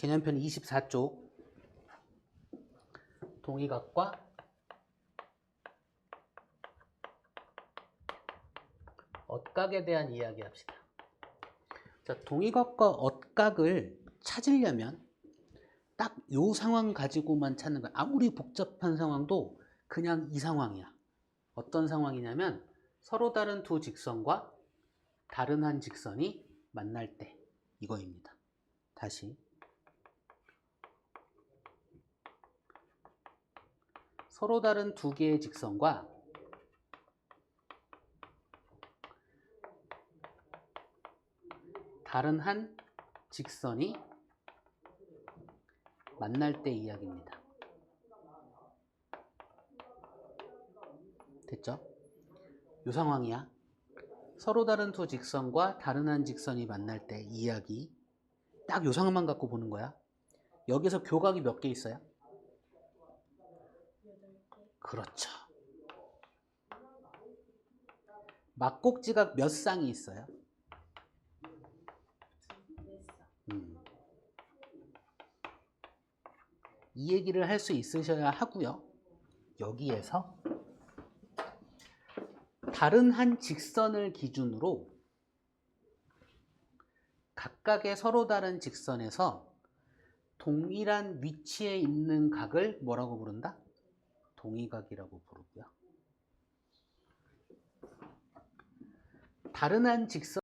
개념편 24쪽 동의각과 엇각에 대한 이야기 합시다. 자, 동의각과 엇각을 찾으려면 딱 요 상황 가지고만 찾는 거야. 아무리 복잡한 상황도 그냥 이 상황이야. 어떤 상황이냐면 서로 다른 두 직선과 다른 한 직선이 만날 때 이거입니다. 다시 서로 다른 두 개의 직선과 다른 한 직선이 만날 때 이야기입니다. 됐죠? 이 상황이야. 서로 다른 두 직선과 다른 한 직선이 만날 때 이야기. 딱 이 상황만 갖고 보는 거야. 여기서 교각이 몇 개 있어요? 8개. 그렇죠. 막곡지각 몇 쌍이 있어요? 4쌍. 이 얘기를 할 수 있으셔야 하고요. 여기에서 다른 한 직선을 기준으로 각각의 서로 다른 직선에서 동일한 위치에 있는 각을 뭐라고 부른다? 동의각이라고 부르고요. 다른 한 직선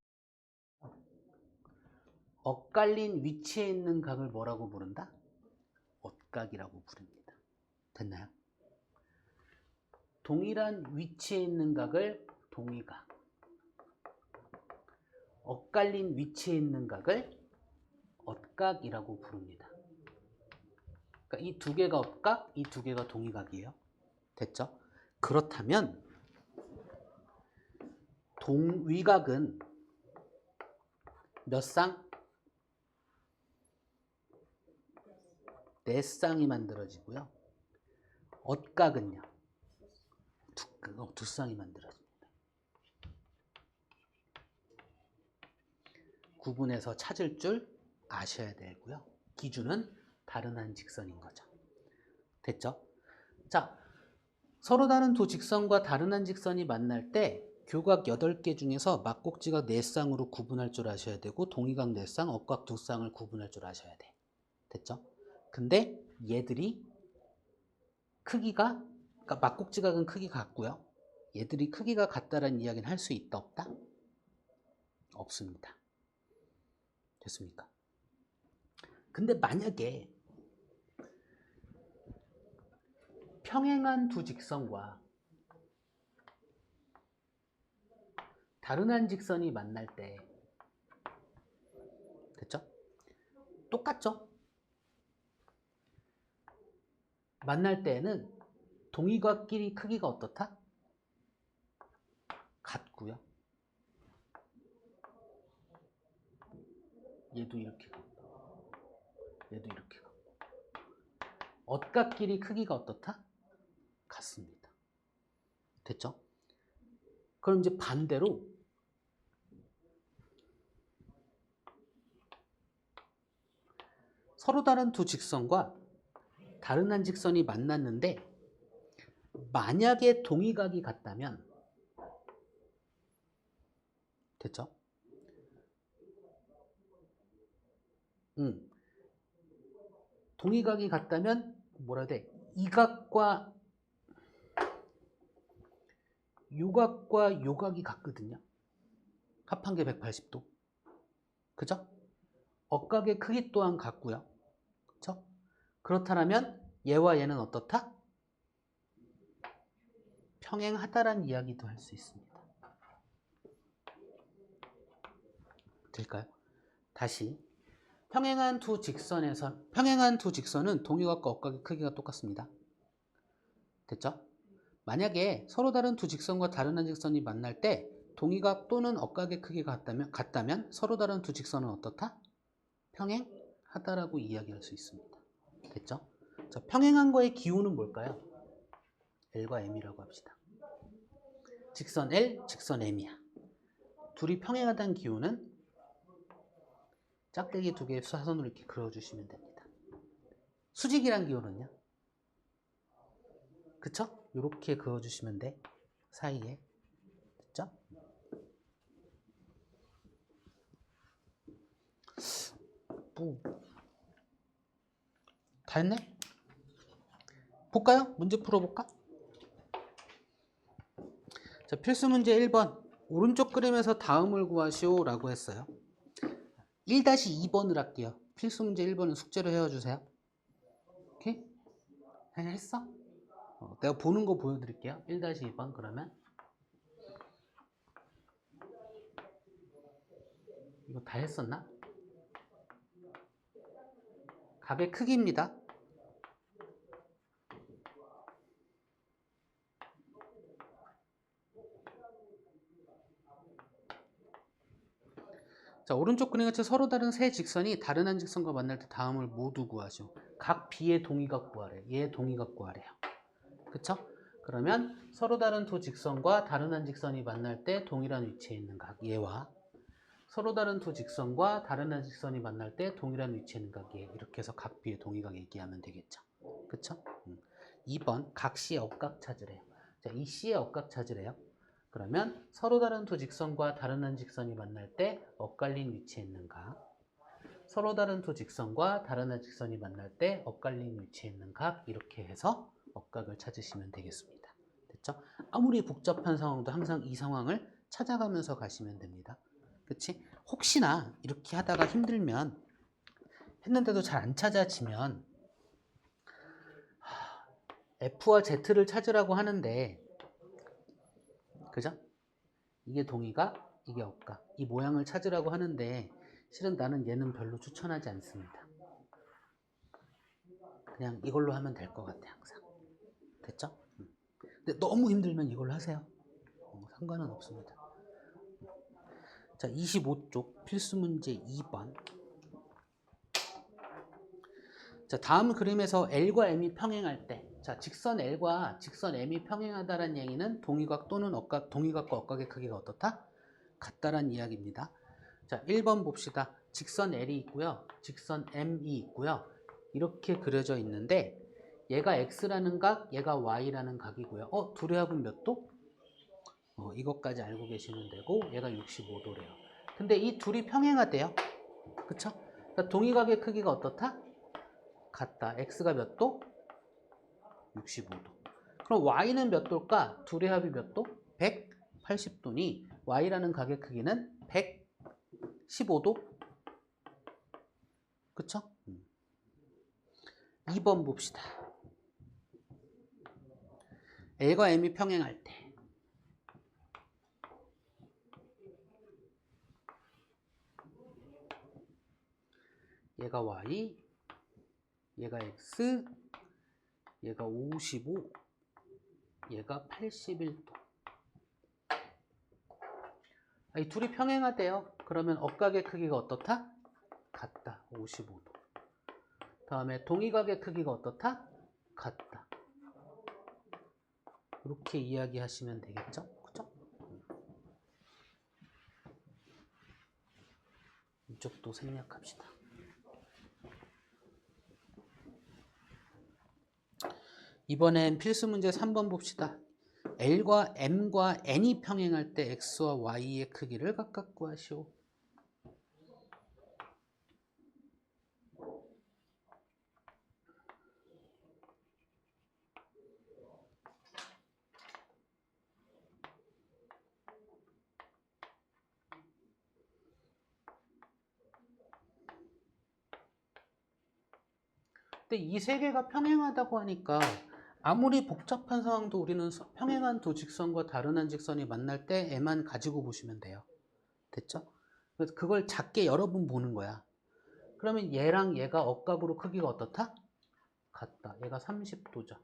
엇갈린 위치에 있는 각을 뭐라고 부른다? 엇각이라고 부릅니다. 됐나요? 동일한 위치에 있는 각을 동의각, 엇갈린 위치에 있는 각을 엇각이라고 부릅니다. 그러니까 이 두 개가 엇각, 이 두 개가 동의각이에요. 됐죠? 그렇다면 동위각은 몇 쌍? 4쌍이 만들어지고요. 엇각은요? 두 쌍이 만들어집니다. 구분해서 찾을 줄 아셔야 되고요. 기준은 다른 한 직선인 거죠. 됐죠? 자, 서로 다른 두 직선과 다른 한 직선이 만날 때 교각 8개 중에서 막곡지각 4쌍으로 구분할 줄 아셔야 되고 동의각 4쌍, 엇각 2쌍을 구분할 줄 아셔야 돼. 됐죠? 근데 얘들이 크기가, 그러니까 막곡지각은 크기가 같고요. 얘들이 크기가 같다라는 이야기는 할 수 있다, 없다? 없습니다. 됐습니까? 근데 만약에 평행한 두 직선과 다른 한 직선이 만날 때 됐죠? 똑같죠? 만날 때에는 동의각끼리 크기가 어떻다? 같고요. 얘도 이렇게 같고 얘도 이렇게 같고 엇각끼리 크기가 어떻다? 같습니다. 됐죠? 그럼 이제 반대로 서로 다른 두 직선과 다른 한 직선이 만났는데 만약에 동의각이 같다면 됐죠? 동의각이 같다면 뭐라 해야 돼? 이 각과 요 각과 요 각이 같거든요. 합한 게 180도. 그죠? 엇각의 크기 또한 같고요. 그렇죠? 그렇다면 얘와 얘는 어떻다? 평행하다라는 이야기도 할 수 있습니다. 될까요? 다시 평행한 두 직선은 동의각과 엇각의 크기가 똑같습니다. 됐죠? 만약에 서로 다른 두 직선과 다른 한 직선이 만날 때 동의각 또는 엇각의 크기가 같다면 서로 다른 두 직선은 어떻다? 평행하다라고 이야기할 수 있습니다. 됐죠? 자, 평행한 거의 기호는 뭘까요? L과 M이라고 합시다. 직선 L, 직선 M이야. 둘이 평행하다는 기호는 짝대기 두 개 사선으로 이렇게 그려주시면 됩니다. 수직이란 기호는요? 그쵸? 이렇게 그어주시면 돼. 사이에. 됐죠? 뭐, 다 했네? 볼까요? 문제 풀어볼까? 자, 필수 문제 1번. 오른쪽 그림에서 다음을 구하시오 라고 했어요. 1-2번을 할게요. 필수 문제 1번은 숙제로 해와주세요. 오케이? 했어? 내가 보는 거 보여드릴게요. 1-2번 그러면 이거 다 했었나? 각의 크기입니다. 자, 오른쪽 그림같이 서로 다른 세 직선이 다른 한 직선과 만날 때 다음을 모두 구하시오. 각 B의 동위각 구하래. 얘의 동위각 구하래요. 그쵸? 그러면 서로 다른 두 직선과 다른 한 직선이 만날 때 동일한 위치에 있는 각 얘와 서로 다른 두 직선과 다른 한 직선이 만날 때 동일한 위치에 있는 각 얘. 이렇게 해서 각 B의 동위각 얘기하면 되겠죠. 그쵸? 2번 각 C의 억각 찾으래요. 자, 이 C의 억각 찾으래요. 그러면 서로 다른 두 직선과 다른 한 직선이 만날 때 엇갈린 위치에 있는 각, 서로 다른 두 직선과 다른 한 직선이 만날 때 엇갈린 위치에 있는 각, 이렇게 해서 억각을 찾으시면 되겠습니다. 됐죠? 아무리 복잡한 상황도 항상 이 상황을 찾아가면서 가시면 됩니다. 그치? 혹시나 이렇게 하다가 힘들면 했는데도 잘 안 찾아지면 F와 Z를 찾으라고 하는데, 그죠? 이게 동의각, 이게 억각. 이 모양을 찾으라고 하는데 실은 나는 얘는 별로 추천하지 않습니다. 그냥 이걸로 하면 될 것 같아 항상. 됐죠? 근데 너무 힘들면 이걸로 하세요. 상관은 없습니다. 자, 25쪽 필수 문제 2번. 자, 다음 그림에서 L과 M이 평행할 때, 자, 직선 L과 직선 M이 평행하다는 얘기는 동위각 또는 억각, 동위각과 억각의 크기가 어떻다? 같다란 이야기입니다. 자, 1번 봅시다. 직선 L이 있고요. 직선 M이 있고요. 이렇게 그려져 있는데 얘가 X라는 각, 얘가 Y라는 각이고요. 둘의 합은 몇 도? 이것까지 알고 계시면 되고 얘가 65도래요. 근데 이 둘이 평행하대요. 그쵸? 그러니까 동위각의 크기가 어떻다? 같다. X가 몇 도? 65도. 그럼 Y는 몇 도일까? 둘의 합이 몇 도? 180도니 Y라는 각의 크기는 115도? 그쵸? 2번 봅시다. L과 M이 평행할 때 얘가 Y, 얘가 X, 얘가 55, 얘가 81도. 이 둘이 평행하대요. 그러면 억각의 크기가 어떻다? 같다. 55도. 다음에 동위각의 크기가 어떻다? 같다. 이렇게 이야기하시면 되겠죠? 그죠? 이쪽도 생략합시다. 이번엔 필수 문제 3번 봅시다. L과 M과 N이 평행할 때 X와 Y의 크기를 각각 구하시오. 근데 이 세 개가 평행하다고 하니까 아무리 복잡한 상황도 우리는 평행한 두 직선과 다른 한 직선이 만날 때 M만 가지고 보시면 돼요. 됐죠? 그래서 그걸 작게 여러 번 보는 거야. 그러면 얘랑 얘가 억각으로 크기가 어떻다? 같다. 얘가 30도죠.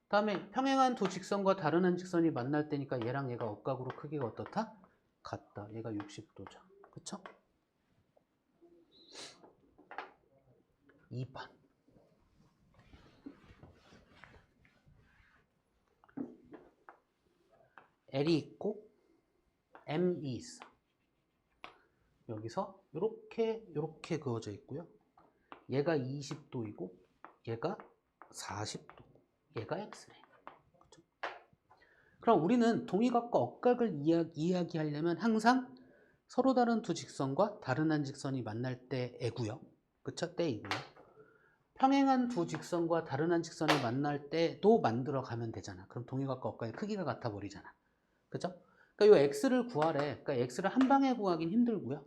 다음에 평행한 두 직선과 다른 한 직선이 만날 때니까 얘랑 얘가 억각으로 크기가 어떻다? 같다. 얘가 60도죠. 그쵸? 2번. L이 있고 M이 있어. 여기서 이렇게 그어져 있고요. 얘가 20도이고 얘가 40도. 얘가 x래. 그렇죠? 그럼 우리는 동의각과 억각을 이야기하려면 항상 서로 다른 두 직선과 다른 한 직선이 만날 때에고요. 그쵸? 때이고요. 평행한 두 직선과 다른 한 직선이 만날 때도 만들어 가면 되잖아. 그럼 동의각과 억각의 크기가 같아 버리잖아. 그죠? 그러니까 이 x를 구하래. 그러니까 x를 한 방에 구하긴 힘들고요.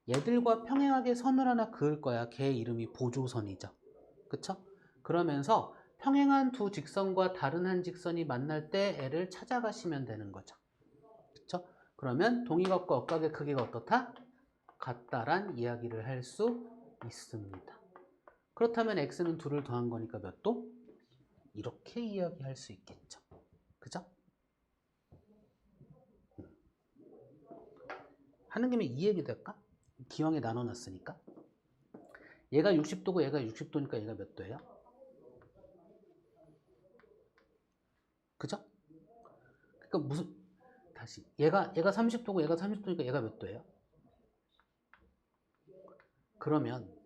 얘들과 평행하게 선을 하나 그을 거야. 걔 이름이 보조선이죠. 그쵸? 그러면서 평행한 두 직선과 다른 한 직선이 만날 때 애를 찾아가시면 되는 거죠. 그쵸? 그러면 동의각과 억각의 크기가 어떻다? 같다란 이야기를 할 수 있습니다. 그렇다면 x는 2를 더한 거니까 몇 도? 이렇게 이야기할 수 있겠죠. 그죠? 하는 김에 이 얘기도 할까? 기왕에 나눠놨으니까. 얘가 60도고 얘가 60도니까 얘가 몇 도예요? 그죠? 그러니까 무슨 다시 얘가 30도고 얘가 30도니까 얘가 몇 도예요? 그러면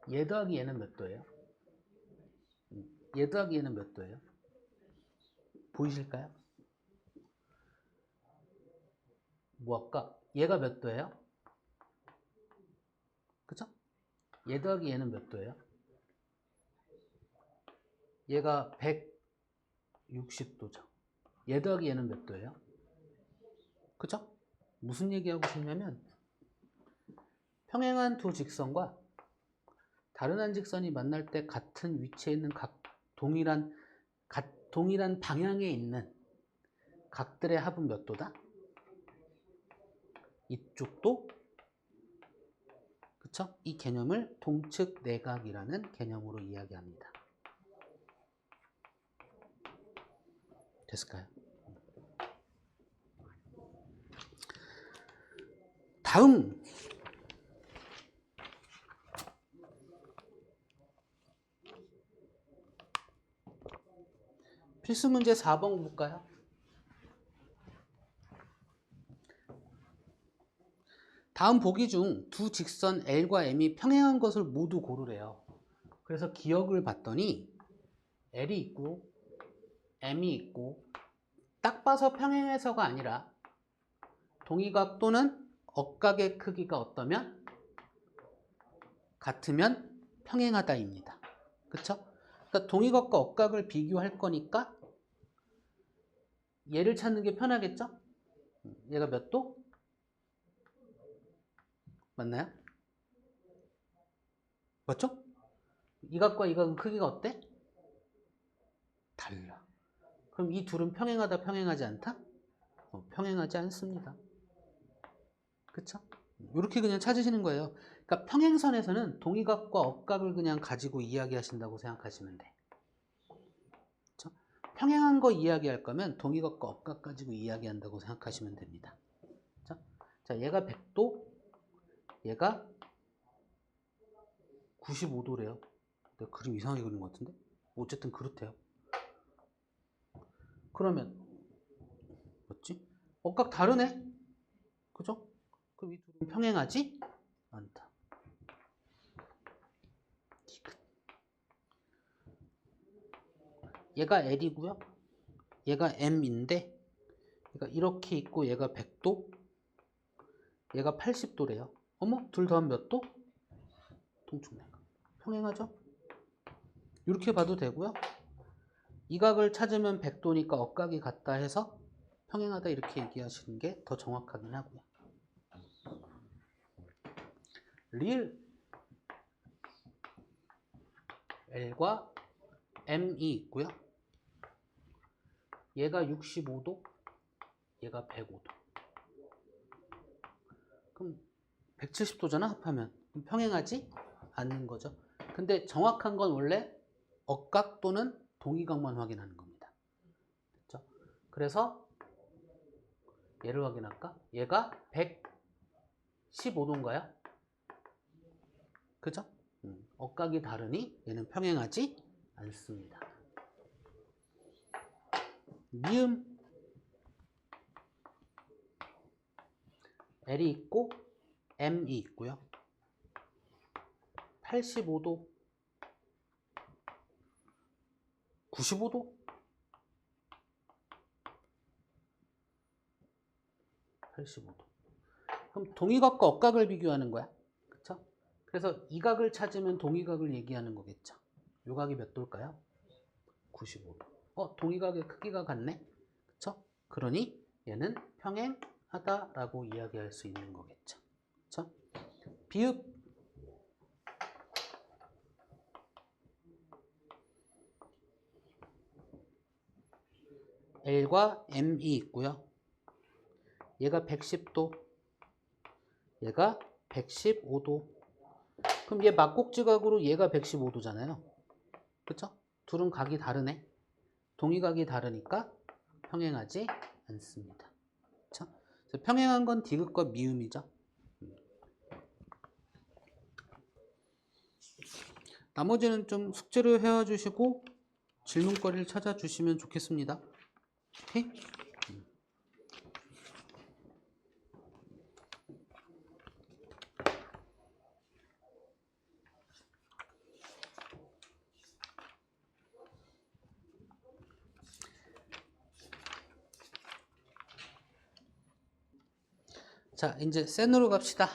얘 더하기 얘는 몇 도예요? 얘 더하기 얘는 몇 도예요? 보이실까요? 뭐 아까 얘가 몇 도예요? 그죠? 얘 더하기 얘는 몇 도예요? 얘가 160도죠. 얘 더하기 얘는 몇 도예요? 그죠? 무슨 얘기하고 싶냐면 평행한 두 직선과 다른 한 직선이 만날 때 같은 위치에 있는 동일한 방향에 있는 각들의 합은 몇 도다? 이쪽도 그쵸? 이 개념을 동측 내각이라는 개념으로 이야기합니다. 됐을까요? 다음 필수 문제 4번 볼까요? 다음 보기 중 두 직선 L과 M이 평행한 것을 모두 고르래요. 그래서 기억을 봤더니 L이 있고 M이 있고 딱 봐서 평행해서가 아니라 동의각 또는 억각의 크기가 어떠면? 같으면 평행하다입니다. 그쵸? 그러니까 동의각과 억각을 비교할 거니까 얘를 찾는 게 편하겠죠? 얘가 몇 도? 맞나요? 맞죠? 이 각과 이 각은 크기가 어때? 달라. 그럼 이 둘은 평행하다, 평행하지 않다? 평행하지 않습니다. 그쵸? 이렇게 그냥 찾으시는 거예요. 그러니까 평행선에서는 동의각과 억각을 그냥 가지고 이야기하신다고 생각하시면 돼. 그쵸? 평행한 거 이야기할 거면 동의각과 억각 가지고 이야기한다고 생각하시면 됩니다. 그쵸? 자, 얘가 100도, 얘가 95도래요. 내가 그림 이상하게 그린 것 같은데? 어쨌든 그렇대요. 그러면 뭐지? 억각 다르네? 그죠? 그럼 이 둘은 평행하지 않다. 얘가 L이고요. 얘가 M인데 얘가 이렇게 있고 얘가 100도, 얘가 80도래요. 어머, 둘 더하면 몇 도? 동축내각. 평행하죠? 이렇게 봐도 되고요. 이 각을 찾으면 100도니까 억각이 같다 해서 평행하다 이렇게 얘기하시는 게 더 정확하긴 하고요. 리을 L과 M이 있고요. 얘가 65도, 얘가 105도. 그럼 170도잖아, 합하면. 그럼 평행하지 않는 거죠. 근데 정확한 건 원래 억각 또는 동의각만 확인하는 겁니다. 됐죠? 그래서 얘를 확인할까? 얘가 115도인가요? 그죠? 억각이 다르니 얘는 평행하지 않습니다. 미음 L이 있고 M이 있고요. 85도, 95도, 85도. 그럼 동의각과 억각을 비교하는 거야. 그쵸? 그래서 이 각을 찾으면 동의각을 얘기하는 거겠죠. 요 각이 몇 도일까요? 95도. 동의각의 크기가 같네. 그쵸? 그러니 얘는 평행하다라고 이야기할 수 있는 거겠죠. 그쵸? 비읍. L과 M이 있고요. 얘가 110도, 얘가 115도. 그럼 얘 막곡지각으로 얘가 115도잖아요. 그쵸? 둘은 각이 다르네. 동의각이 다르니까 평행하지 않습니다. 그쵸? 그래서 평행한 건 디귿과 미음이죠. 나머지는 좀 숙제를 해와 주시고 질문거리를 찾아주시면 좋겠습니다. 오케이? 자, 이제 센으로 갑시다.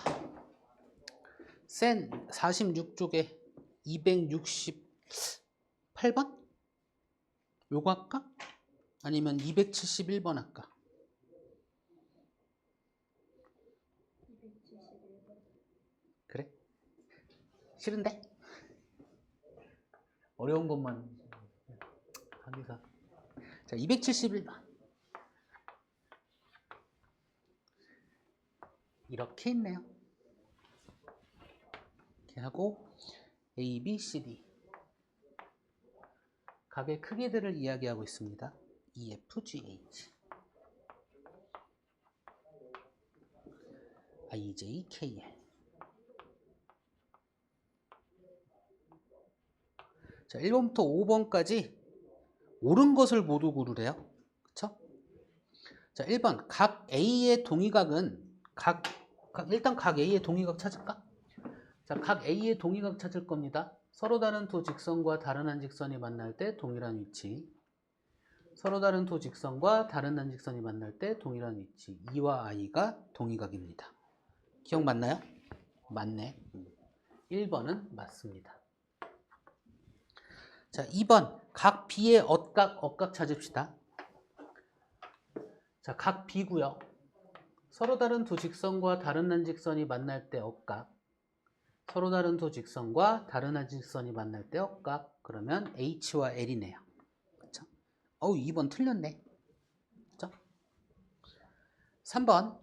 센 46쪽에 268번? 요거 할까? 아니면 271번 할까? 271번. 그래? 싫은데? 어려운 것만 하기사. 자, 271번. 이렇게 있네요. 이렇게 하고 A, B, C, D 각의 크기들을 이야기하고 있습니다. E, F, G, H I, J, K, L. 자, 1번부터 5번까지 옳은 것을 모두 고르래요. 그쵸? 자, 1번 각 A의 동의각은 일단 각 A의 동의각 찾을까? 자, 각 A의 동의각 찾을 겁니다. 서로 다른 두 직선과 다른 한 직선이 만날 때 동일한 위치. 서로 다른 두 직선과 다른 한 직선이 만날 때 동일한 위치. E와 I가 동의각입니다. 기억 맞나요? 맞네. 1번은 맞습니다. 자, 2번 각 B의 억각 찾읍시다. 자, 각 B고요. 서로 다른 두 직선과 다른 한 직선이 만날 때 억각. 서로 다른 두 직선과 다른 한 직선이 만날 때 억각. 그러면 H와 L이네요. 그쵸? 2번 틀렸네. 그쵸? 3번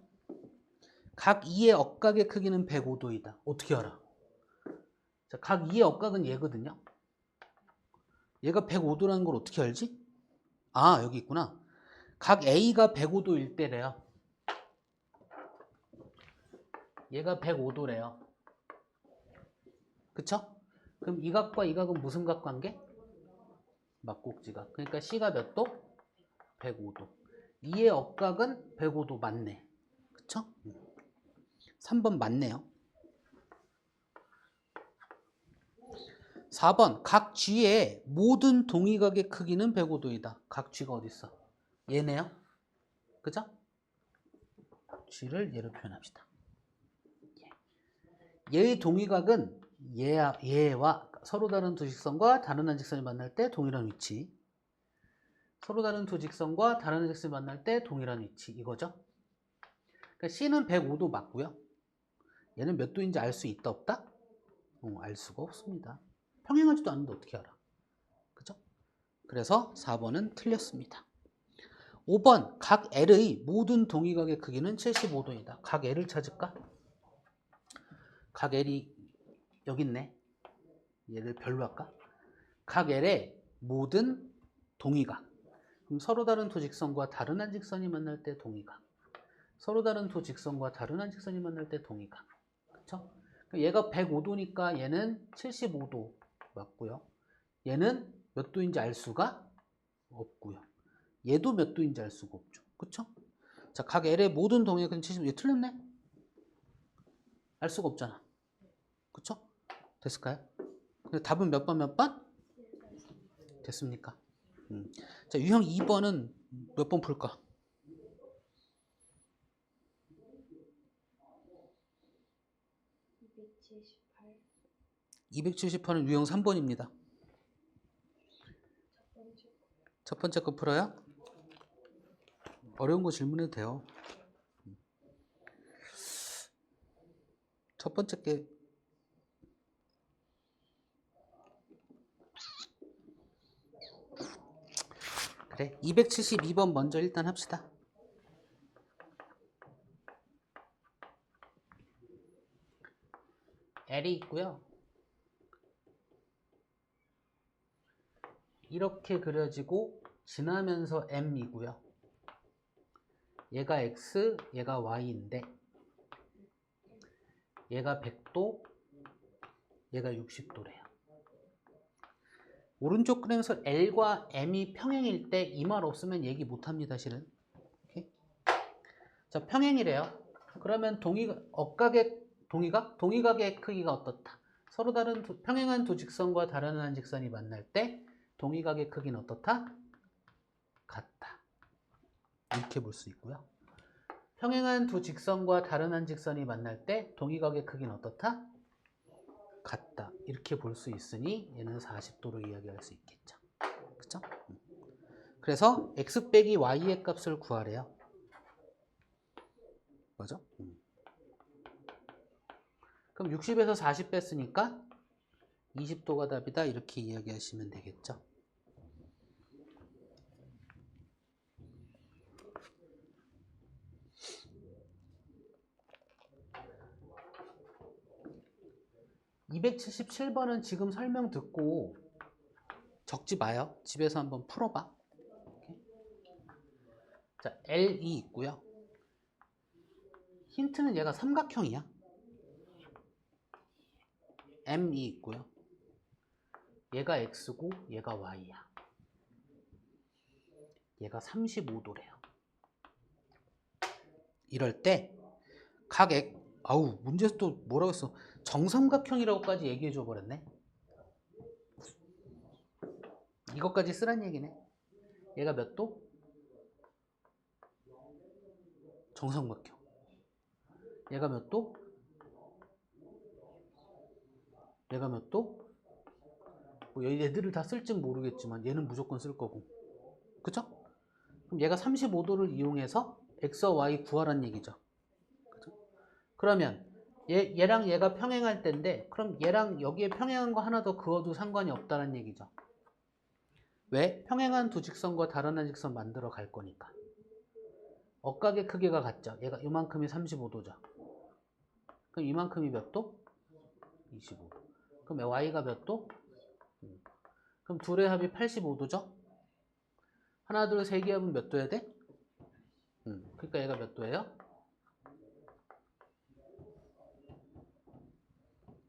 각 2의 억각의 크기는 105도이다. 어떻게 알아? 자, 각 2의 억각은 얘거든요. 얘가 105도라는 걸 어떻게 알지? 아, 여기 있구나. 각 A가 105도일 때래요. 얘가 105도래요. 그쵸? 그럼 이 각과 이 각은 무슨 각 관계? 막곡지각. 그러니까 C가 몇 도? 105도. 2의 억각은 105도 맞네. 그쵸? 3번 맞네요. 4번 각 G의 모든 동의각의 크기는 105도이다. 각 G가 어디 있어? 얘네요. 그죠? G를 얘로 표현합시다. 얘의 동의각은 얘와 서로 다른 두 직선과 다른 한 직선이 만날 때 동일한 위치. 서로 다른 두 직선과 다른 한 직선이 만날 때 동일한 위치. 이거죠? 그러니까 C는 105도 맞고요. 얘는 몇 도인지 알 수 있다 없다? 알 수가 없습니다. 평행하지도 않는데 어떻게 알아? 그죠? 그래서 4번은 틀렸습니다. 5번 각 L의 모든 동의각의 크기는 75도이다. 각 L을 찾을까? 각 L이 여기 있네. 얘를 별로 할까? 각 L의 모든 동의각. 그럼 서로 다른 두 직선과 다른 한 직선이 만날 때 동의각. 서로 다른 두 직선과 다른 한 직선이 만날 때 동의각. 그쵸? 얘가 105도니까 얘는 75도 맞고요. 얘는 몇 도인지 알 수가 없고요. 얘도 몇 도인지 알 수가 없죠. 그쵸? 자, 각 L의 모든 동의각은 75도. 얘 틀렸네? 알 수가 없잖아. 그쵸? 됐을까요? 근데 답은 몇 번 몇 번? 됐습니까? 자, 유형 2번은 몇 번 풀까? 278. 278은 유형 3번입니다. 첫 번째 첫 번째 거 풀어요? 어려운 거 질문해도 돼요. 첫 번째 게 그래, 272번 먼저 일단 합시다. L이 있고요. 이렇게 그려지고 지나면서 M이고요. 얘가 X, 얘가 Y인데 얘가 100도, 얘가 60도래요. 오른쪽 그림에서 L과 M이 평행일 때 이 말 없으면 얘기 못합니다, 실은. 오케이? 자, 평행이래요. 그러면 동의각의 크기가 어떻다? 서로 다른 평행한 두 직선과 다른 한 직선이 만날 때 동의각의 크기는 어떻다? 같다. 이렇게 볼 수 있고요. 평행한 두 직선과 다른 한 직선이 만날 때 동의각의 크기는 어떻다? 같다. 이렇게 볼 수 있으니 얘는 40도로 이야기할 수 있겠죠. 그쵸? 그래서 x 빼기 y의 값을 구하래요. 뭐죠? 그럼 60에서 40 뺐으니까 20도가 답이다. 이렇게 이야기하시면 되겠죠. (277번은) 지금 설명 듣고 적지 마요. 집에서 한번 풀어봐. 자, L이 있고요. 힌트는 얘가 삼각형이야. M이 있고요. 얘가 X고 얘가 Y야. 얘가 35도래요. 이럴 때 아우, 문제에서 또 뭐라고 했어? 정삼각형이라고까지 얘기해 줘 버렸네. 이것까지 쓰란 얘기네. 얘가 몇 도? 정삼각형. 얘가 몇 도? 얘가 몇 도? 뭐 얘들을 다 쓸진 모르겠지만 얘는 무조건 쓸 거고. 그쵸? 그럼 얘가 35도를 이용해서 x와 y 구하란 얘기죠. 그쵸? 그러면 얘랑 얘가 평행할 때인데 그럼 얘랑 여기에 평행한 거 하나 더 그어도 상관이 없다는 얘기죠. 왜? 평행한 두 직선과 다른 한 직선 만들어 갈 거니까. 억각의 크기가 같죠. 얘가 이만큼이 35도죠. 그럼 이만큼이 몇 도? 25도. 그럼 y가 몇 도? 그럼 둘의 합이 85도죠? 하나, 둘, 세 개 합은 몇 도야 돼? 그러니까 얘가 몇 도예요?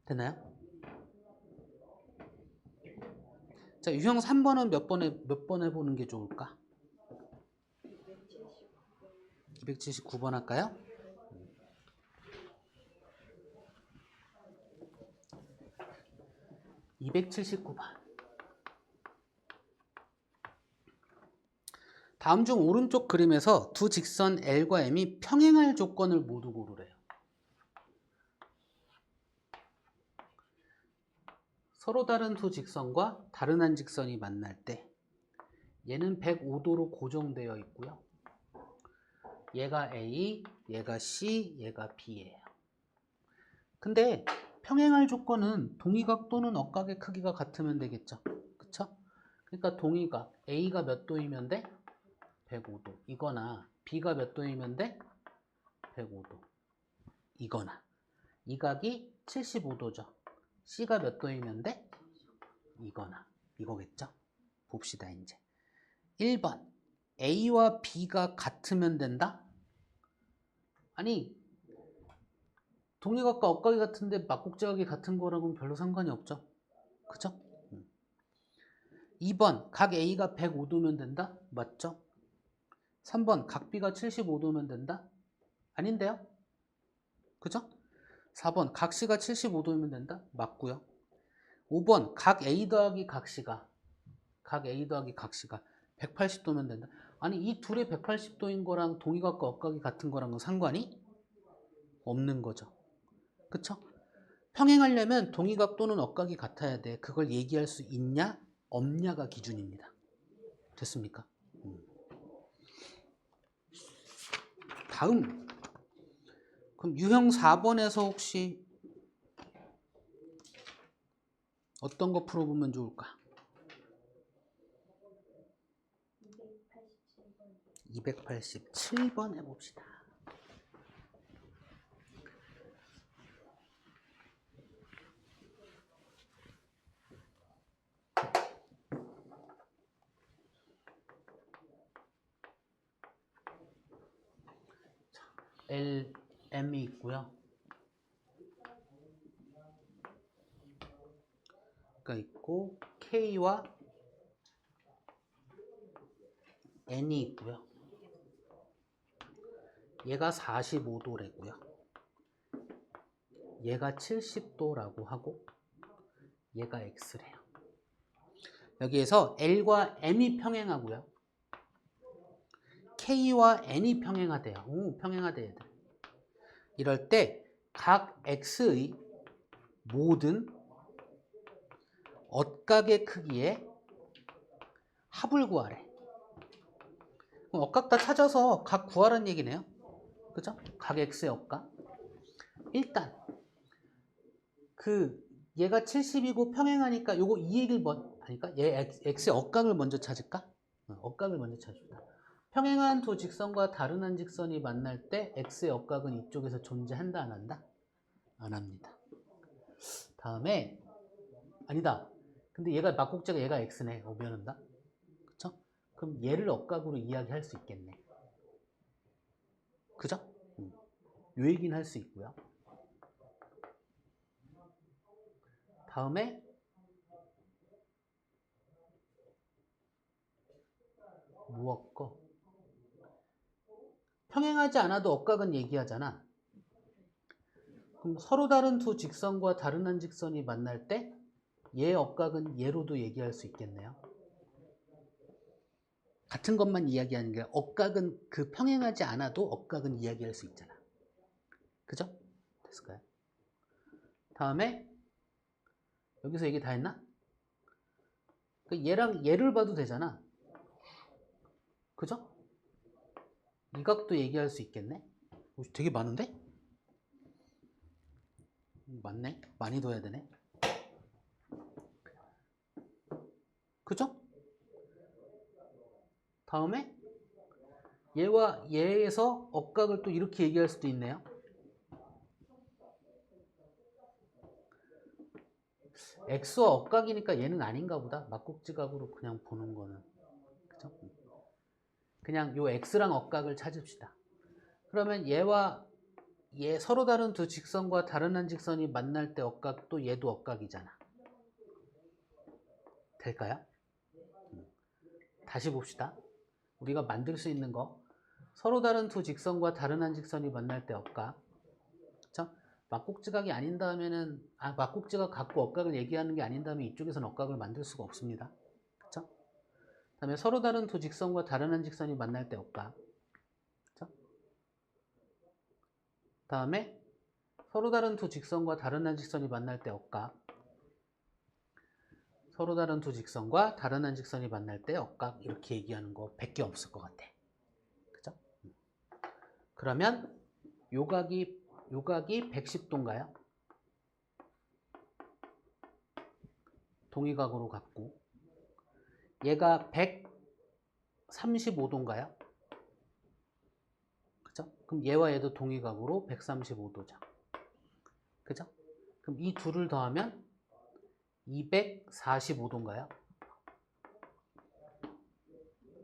됐나요? 자, 유형 3번은 몇 번 해보는 게 좋을까? 279번 할까요? 279번. 다음 중 오른쪽 그림에서 두 직선 L과 M이 평행할 조건을 모두 고르래요. 서로 다른 두 직선과 다른 한 직선이 만날 때 얘는 105도로 고정되어 있고요. 얘가 A, 얘가 C, 얘가 B예요. 근데 평행할 조건은 동의각 또는 억각의 크기가 같으면 되겠죠. 그쵸? 그러니까 동의각 A가 몇 도이면 돼? 105도 이거나 B가 몇 도이면 돼? 105도 이거나 이 각이 75도죠. C가 몇 도이면 돼? 이거나 이거겠죠? 봅시다 이제 1번 A와 B가 같으면 된다? 아니 동의각과 억각이 같은데 막곡제각이 같은 거라고는 별로 상관이 없죠. 그죠? 2번 각 A가 105도면 된다? 맞죠? 3번 각 B가 75도면 된다? 아닌데요? 그죠? 4번 각 C가 75도면 된다? 맞고요. 5번 각 A 더하기 각 C가 180도면 된다. 아니 이 둘의 180도인 거랑 동의각과 억각이 같은 거랑은 상관이 없는 거죠. 그쵸? 평행하려면 동의각 또는 억각이 같아야 돼. 그걸 얘기할 수 있냐 없냐가 기준입니다. 됐습니까? 다음 그럼 유형 4번에서 혹시 어떤 거 풀어보면 좋을까? 287번 해봅시다. LM이 있고요. 가 있고 K와 N이 있고요. 얘가 45도래고요. 얘가 70도라고 하고 얘가 X래요. 여기에서 L과 M이 평행하고요. K와 N이 평행하대요. 평행하대 얘들. 이럴 때 각 X의 모든 억각의 크기의 합을 구하래. 그럼 억각 다 찾아서 각 구하라는 얘기네요. 그죠? 각 X의 억각. 일단 얘가 70이고 평행하니까 요거 이 얘기를 아니까 얘 X의 억각을 먼저 찾을까? 억각을 먼저 찾읍시다. 평행한 두 직선과 다른 한 직선이 만날 때 X의 억각은 이쪽에서 존재한다 안 한다? 안 합니다. 다음에 아니다. 근데 얘가 막곡제가 얘가 X네. 미안합니다. 그쵸? 그럼 얘를 억각으로 이야기할 수 있겠네. 그죠? 요 얘기는 할 수 있고요. 다음에 무엇거? 평행하지 않아도 억각은 얘기하잖아. 그럼 서로 다른 두 직선과 다른 한 직선이 만날 때 얘 억각은 얘로도 얘기할 수 있겠네요. 같은 것만 이야기하는 게 억각은 평행하지 않아도 억각은 이야기할 수 있잖아. 그죠? 됐을까요? 다음에 여기서 얘기 다 했나? 얘랑 얘를 봐도 되잖아. 그죠? 이 각도 얘기할 수 있겠네? 되게 많은데? 많네? 많이 둬야 되네? 그죠? 다음에 얘와 얘에서 억각을 또 이렇게 얘기할 수도 있네요. X와 억각이니까 얘는 아닌가 보다. 막국지각으로 그냥 보는 거는. 그죠? 그냥 요 X랑 억각을 찾읍시다. 그러면 얘와 얘 서로 다른 두 직선과 다른 한 직선이 만날 때 억각도 얘도 억각이잖아. 될까요? 다시 봅시다. 우리가 만들 수 있는 거 서로 다른 두 직선과 다른 한 직선이 만날 때 억각. 그쵸? 막국지각이 아닌 다음에는 막국지각 갖고 억각을 얘기하는 게 아닌 다음에 이쪽에서는 억각을 만들 수가 없습니다. 그쵸? 다음에 서로 다른 두 직선과 다른 한 직선이 만날 때 억각. 그쵸? 다음에 서로 다른 두 직선과 다른 한 직선이 만날 때 억각. 서로 다른 두 직선과 다른 한 직선이 만날 때 억각. 이렇게 얘기하는 거 100개 없을 것 같아. 그죠? 그러면 요각이 110도인가요? 동의각으로 갖고 얘가 135도인가요? 그죠? 그럼 얘와 얘도 동의각으로 135도죠. 그죠? 그럼 이 둘을 더하면 245도인가요?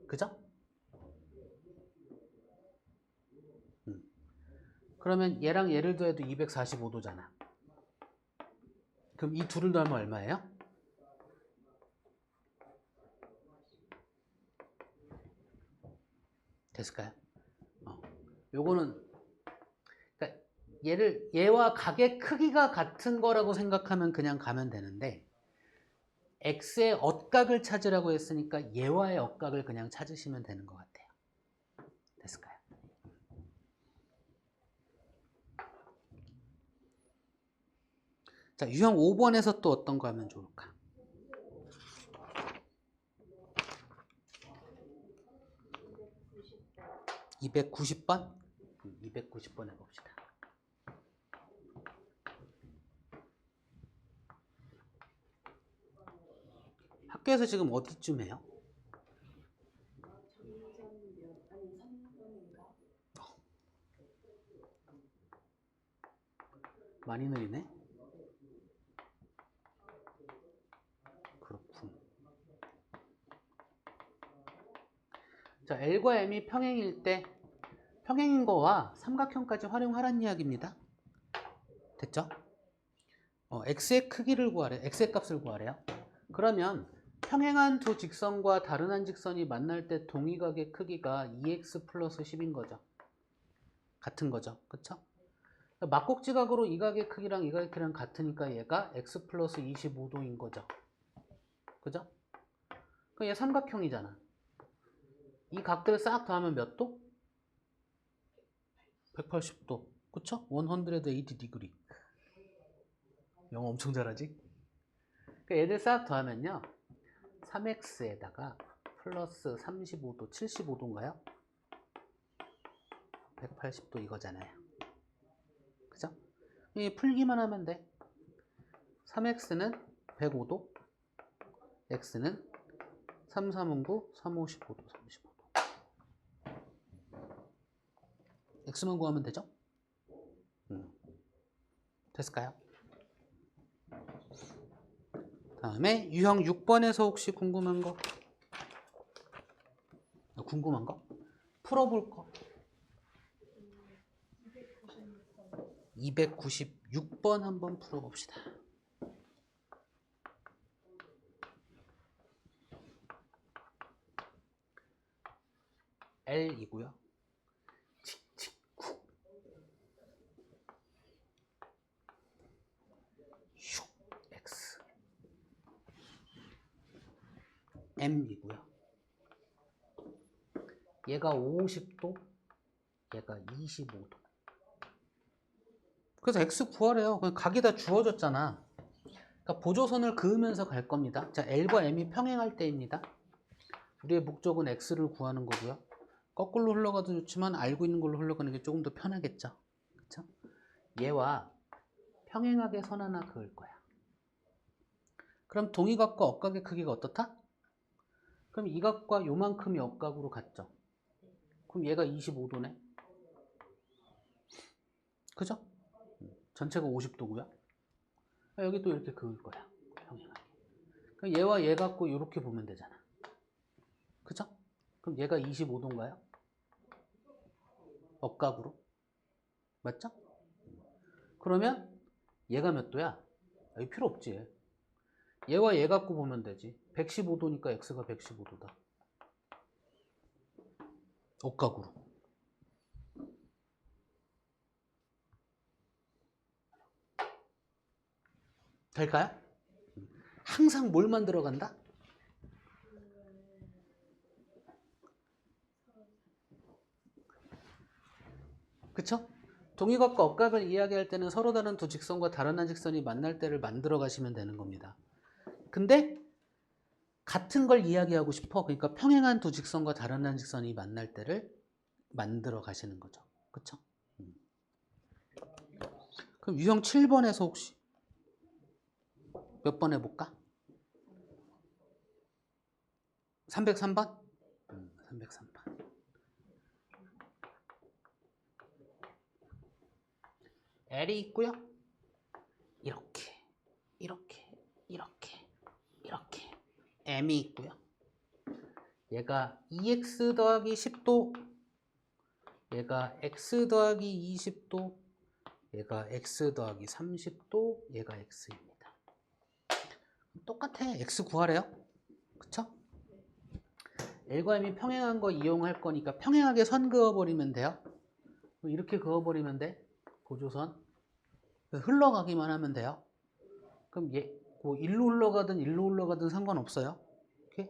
그죠? 그러면 얘랑 얘를 더해도 245도잖아. 그럼 이 둘을 더하면 얼마예요? 됐을까요? 요거는 그러니까 얘와 각의 크기가 같은 거라고 생각하면 그냥 가면 되는데 x의 엇각을 찾으라고 했으니까 얘와의 엇각을 그냥 찾으시면 되는 것 같아요. 됐을까요? 자, 유형 5번에서 또 어떤 거 하면 좋을까? 290번? 290번 해봅시다. 학교에서 지금 어디쯤 해요? 많이 느리네? 그렇군. 자, L과 M이 평행일 때 평행인 거와 삼각형까지 활용하라는 이야기입니다. 됐죠? x의 크기를 구하래. x의 값을 구하래요. 그러면 평행한 두 직선과 다른 한 직선이 만날 때 동위각의 크기가 2x 플러스 10인 거죠. 같은 거죠. 그쵸? 막곡지각으로 이 각의 크기랑 이 각의 크기랑 같으니까 얘가 x 플러스 25도인 거죠. 그죠? 그럼 얘 삼각형이잖아. 이 각들을 싹 더하면 몇 도? 180도. 그쵸? 180 degree. 영어 엄청 잘하지? 그러니까 얘들 싹 더하면요. 3x에다가 플러스 35도, 75도인가요? 180도 이거잖아요. 그죠? 이 풀기만 하면 돼. 3x는 105도, x는 3, 3은 9, 3, 5, 15도, 35도. x만 구하면 되죠? 됐을까요? 다음에 유형 6번에서 혹시 궁금한 거? 풀어볼 거. 296번 한번 풀어봅시다. L이고요. 칙칙쿡. X. M이고요. 얘가 50도, 얘가 25도. 그래서 X 구하래요. 그냥 각이 다 주어졌잖아. 그러니까 보조선을 그으면서 갈 겁니다. 자, L과 M이 평행할 때입니다. 우리의 목적은 X를 구하는 거고요. 거꾸로 흘러가도 좋지만 알고 있는 걸로 흘러가는 게 조금 더 편하겠죠. 그쵸? 얘와 평행하게 선 하나 그을 거야. 그럼 동의각과 억각의 크기가 어떻다? 그럼 이 각과 요만큼이 억각으로 같죠. 그럼 얘가 25도네. 그죠? 전체가 50도고요. 여기 또 이렇게 그을 거야. 평행하게. 그럼 얘와 얘 갖고 이렇게 보면 되잖아. 그죠? 그럼 얘가 25도인가요? 억각으로. 맞죠? 그러면 얘가 몇 도야? 여기 필요 없지. 얘와 얘 갖고 보면 되지. 115도니까 x가 115도다. 억각으로. 될까요? 항상 뭘 만들어 간다? 그쵸? 동의각과 억각을 이야기할 때는 서로 다른 두 직선과 다른 한 직선이 만날 때를 만들어 가시면 되는 겁니다. 근데 같은 걸 이야기하고 싶어. 그러니까 평행한 두 직선과 다른 한 직선이 만날 때를 만들어 가시는 거죠. 그쵸? 그럼 유형 7번에서 혹시 몇 번 해볼까? 303번? 303번. L이 있고요. 이렇게, 이렇게, 이렇게, 이렇게. M이 있고요. 얘가 2x 더하기 10도, 얘가 x 더하기 20도, 얘가 x 더하기 30도, 얘가 x입니다. 똑같아. x 구하래요. 그쵸? L과 M이 평행한 거 이용할 거니까 평행하게 선 그어버리면 돼요. 이렇게 그어버리면 돼. 보조선 흘러가기만 하면 돼요. 그럼 얘 뭐 일로 흘러가든 상관없어요. 오케이?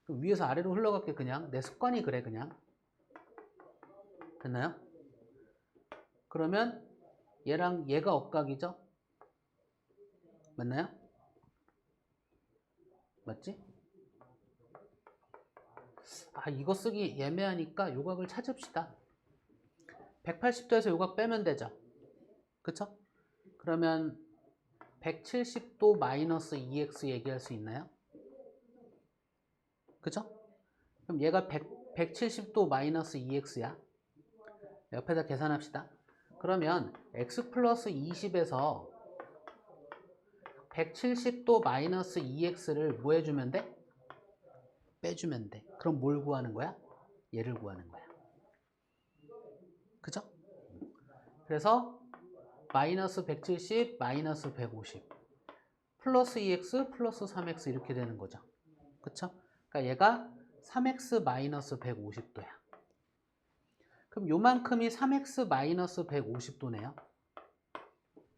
그럼 위에서 아래로 흘러갈게. 그냥 내 습관이 그래. 그냥 됐나요? 그러면 얘랑 얘가 억각이죠? 맞나요? 맞지? 아, 이거 쓰기 애매하니까 요각을 찾읍시다. 180도에서 요각 빼면 되죠. 그쵸? 그러면 170도 마이너스 2x 얘기할 수 있나요? 그쵸? 그럼 얘가 170도 마이너스 2x야. 옆에다 계산합시다. 그러면 x 플러스 20에서 170도 마이너스 2x를 뭐 해주면 돼? 빼주면 돼. 그럼 뭘 구하는 거야? 얘를 구하는 거야. 그죠? 그래서 마이너스 170, 마이너스 150 플러스 2x 플러스 3x 이렇게 되는 거죠. 그쵸? 그러니까 얘가 3x 마이너스 150도야. 그럼 요만큼이 3x 마이너스 150도네요.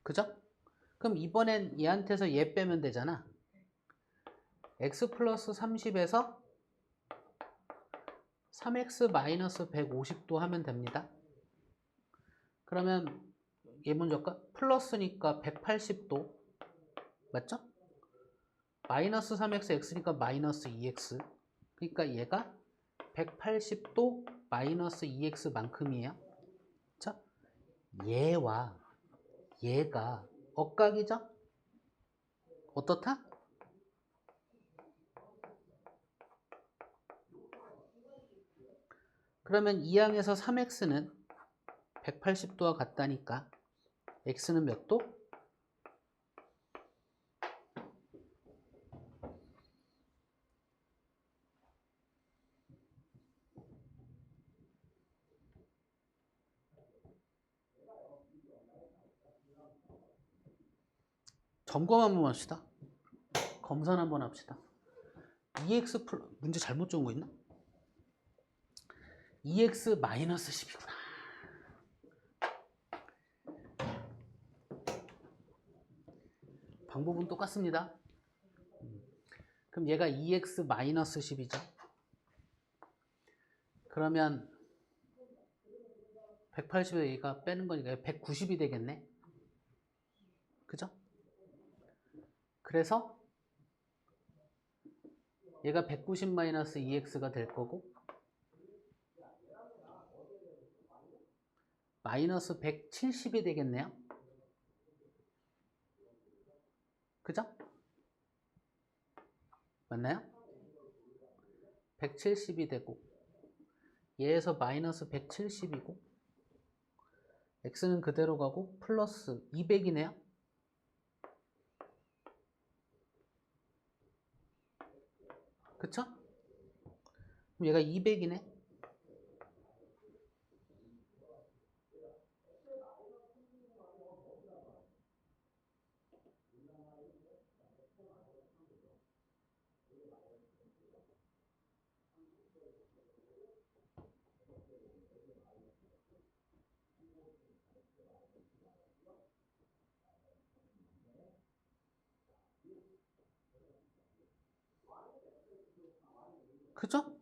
그죠? 그럼 이번엔 얘한테서 얘 빼면 되잖아. x 플러스 30에서 3x 마이너스 150도 하면 됩니다. 그러면 얘 먼저 할까? 플러스니까 180도 맞죠? 마이너스 3x x니까 마이너스 2x 그러니까 얘가 180도 마이너스 2x만큼이에요. 자, 얘와 얘가 억각이죠? 어떻다? 그러면 2항에서 3x는 180도와 같다니까 x는 몇 도? 점검 한번 합시다. 검산 한번 합시다. 2x 문제 잘못 적은 거 있나? 2x 마이너스 10이구나. 방법은 똑같습니다. 그럼 얘가 2x 마이너스 10이죠. 그러면 180에 얘가 빼는 거니까 190이 되겠네. 그죠? 그래서 얘가 190 마이너스 2x가 될 거고 마이너스 170이 되겠네요. 그죠? 맞나요? 170이 되고 얘에서 마이너스 170이고 x는 그대로 가고 플러스 200이네요. 그쵸? 그럼 얘가 200이네. 그죠?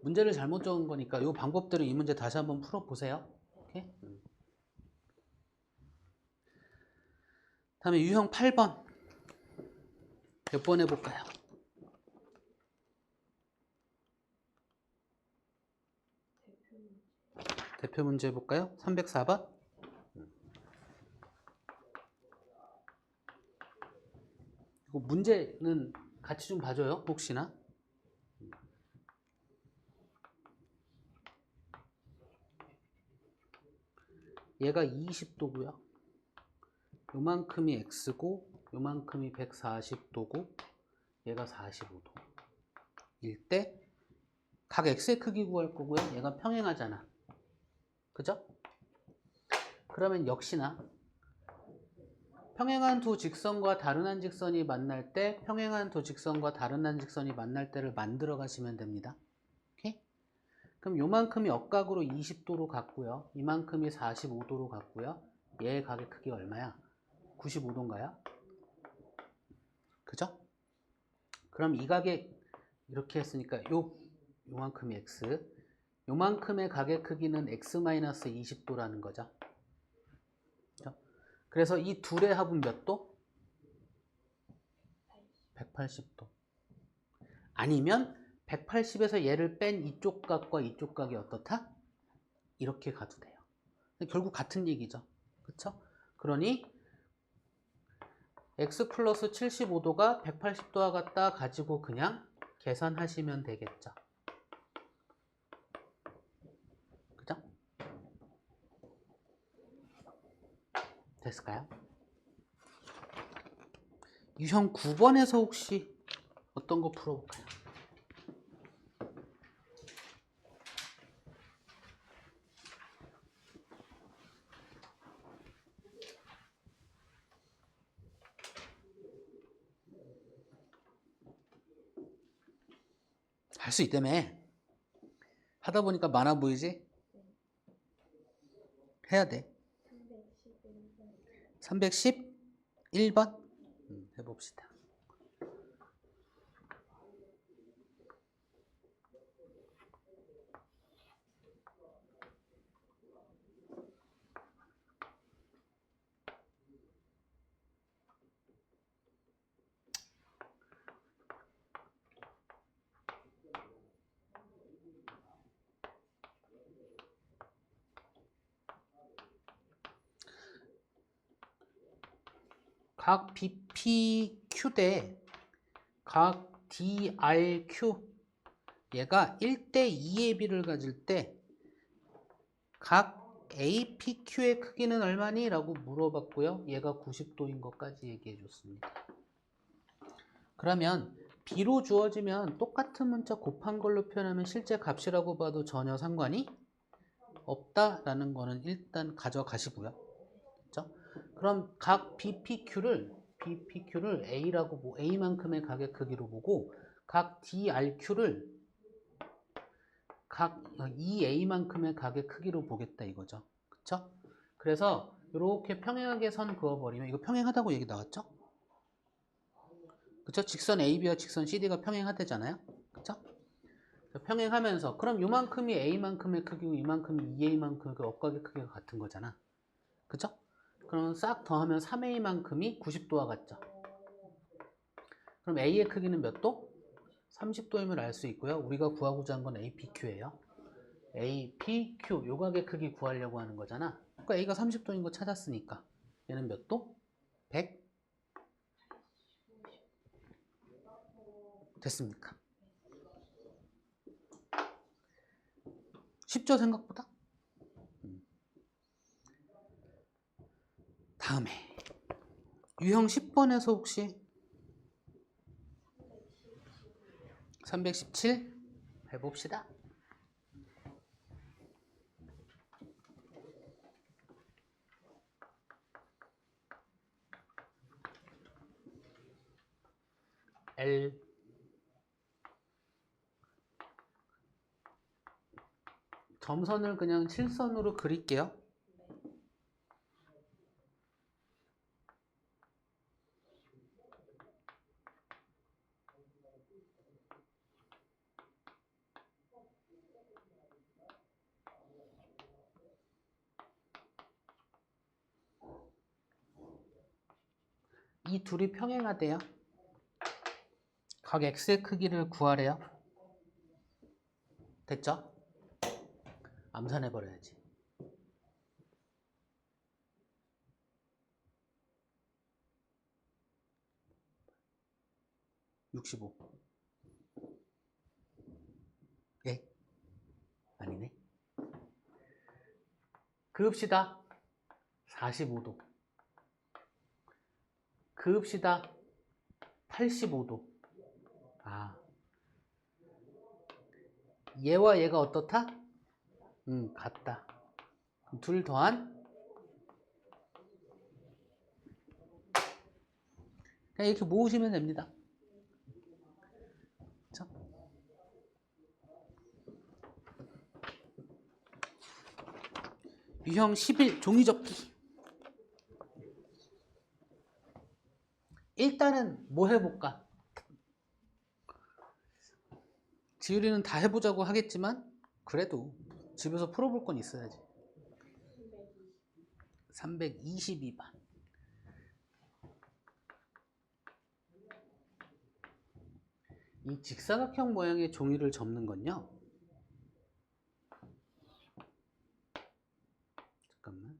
문제를 잘못 적은 거니까 이 방법대로 이 문제 다시 한번 풀어보세요. 오케이? 다음에 유형 8번 몇 번 해볼까요? 대표 문제 해볼까요? 304번 이거 문제는 같이 좀 봐줘요. 혹시나 얘가 20도고요. 요만큼이 x고 요만큼이 140도고 얘가 45도 일 때 각 x의 크기 구할 거고요. 얘가 평행하잖아. 그죠? 그러면 역시나 평행한 두 직선과 다른 한 직선이 만날 때 평행한 두 직선과 다른 한 직선이 만날 때를 만들어 가시면 됩니다. 오케이? 그럼 요만큼이 억각으로 20도로 갔고요. 이만큼이 45도로 갔고요. 얘의 각의 크기가 얼마야? 95도인가요? 그죠? 그럼 이 각의 이렇게 했으니까 요만큼이 x, 요만큼의 각의 크기는 x-20도라는 거죠. 그죠? 그래서 이 둘의 합은 몇 도? 180도. 아니면 180에서 얘를 뺀 이쪽 각과 이쪽 각이 어떻다? 이렇게 가도 돼요. 결국 같은 얘기죠. 그쵸? 그러니 x 플러스 75도가 180도와 같다 가지고 그냥 계산하시면 되겠죠. 그죠? 됐을까요? 유형 9번에서 혹시 어떤 거 풀어볼까요? 할 수 있다며. 하다 보니까 많아 보이지? 해야 돼. 311번? 해봅시다. 각 BPQ 대 각 DRQ 얘가 1대2의 비를 가질 때 각 APQ의 크기는 얼마니? 라고 물어봤고요. 얘가 90도인 것까지 얘기해 줬습니다. 그러면 B로 주어지면 똑같은 문자 곱한 걸로 표현하면 실제 값이라고 봐도 전혀 상관이 없다라는 거는 일단 가져가시고요. 그렇죠? 그럼 각 BPQ를 A라고 A만큼의 각의 크기로 보고 각 DRQ를 각 EA만큼의 각의 크기로 보겠다 이거죠. 그쵸? 그래서 이렇게 평행하게 선 그어버리면 이거 평행하다고 얘기 나왔죠? 그쵸? 직선 AB와 직선 CD가 평행하대잖아요. 그쵸? 평행하면서 그럼 요만큼이 A만큼의 크기고 이만큼이 EA만큼의 그 억각의 크기가 같은 거잖아. 그쵸? 그러면 싹 더하면 3A만큼이 90도와 같죠? 그럼 A의 크기는 몇 도? 30도임을 알 수 있고요. 우리가 구하고자 한 건 APQ예요. APQ 요 각의 크기 구하려고 하는 거잖아. 그러니까 A가 30도인 거 찾았으니까 얘는 몇 도? 100? 됐습니까? 쉽죠 생각보다? 다음에 유형 10번에서 혹시 317 해봅시다. L 점선을 그냥 7선으로 그릴게요. 이 둘이 평행하대요. 각 x의 크기를 구하래요. 됐죠? 암산해버려야지. 65. 예? 아니네. 그읍시다. 45도. 그읍시다. 85도. 아. 얘와 얘가 어떻다? 같다. 둘 더한? 그냥 이렇게 모으시면 됩니다. 그쵸? 유형 11 종이접기. 일단은 뭐 해볼까? 지율이는 다 해보자고 하겠지만 그래도 집에서 풀어볼 건 있어야지. 322번. 이 직사각형 모양의 종이를 접는 건요. 잠깐만.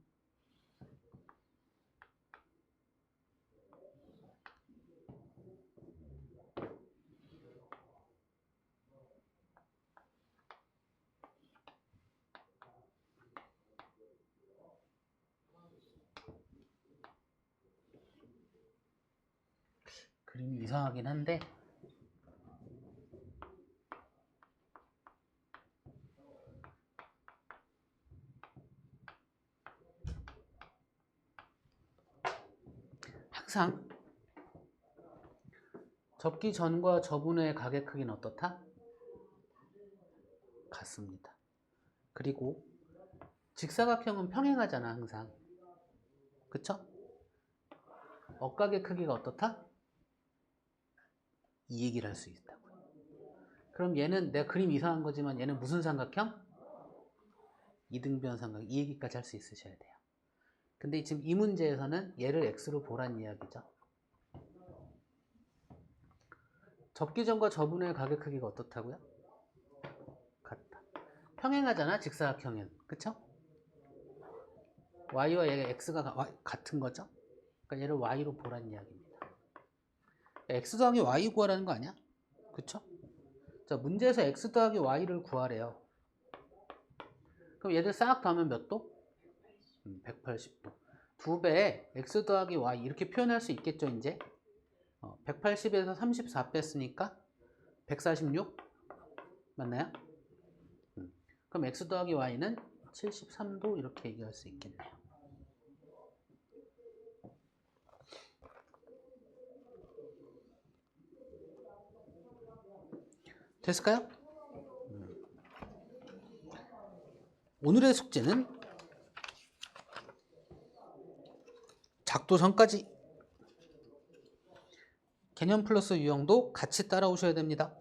그림이 이상하긴 한데 항상 접기 전과 접은 후의 가게 크기는 어떻다? 같습니다. 그리고 직사각형은 평행하잖아 항상. 그쵸? 억각의 크기가 어떻다? 이 얘기를 할 수 있다고요. 그럼 얘는 내가 그림 이상한 거지만 얘는 무슨 삼각형? 이등변 삼각형. 이 얘기까지 할 수 있으셔야 돼요. 근데 지금 이 문제에서는 얘를 x로 보란 이야기죠. 접기 전과 접은 후의 가게 크기가 어떻다고요? 같다. 평행하잖아 직사각형은. 그쵸? y와 얘가 x가 같은 거죠. 그러니까 얘를 y로 보란 이야기입니다. x 더하기 y 구하라는 거 아니야? 그쵸? 자, 문제에서 x 더하기 y를 구하래요. 그럼 얘들 싹 더하면 몇 도? 180도. 2배에 x 더하기 y 이렇게 표현할 수 있겠죠, 이제? 180에서 34 뺐으니까 146? 맞나요? 그럼 x 더하기 y는 73도 이렇게 얘기할 수 있겠네요. 됐을까요? 오늘의 숙제는 작도 전까지 개념 플러스 유형도 같이 따라오셔야 됩니다.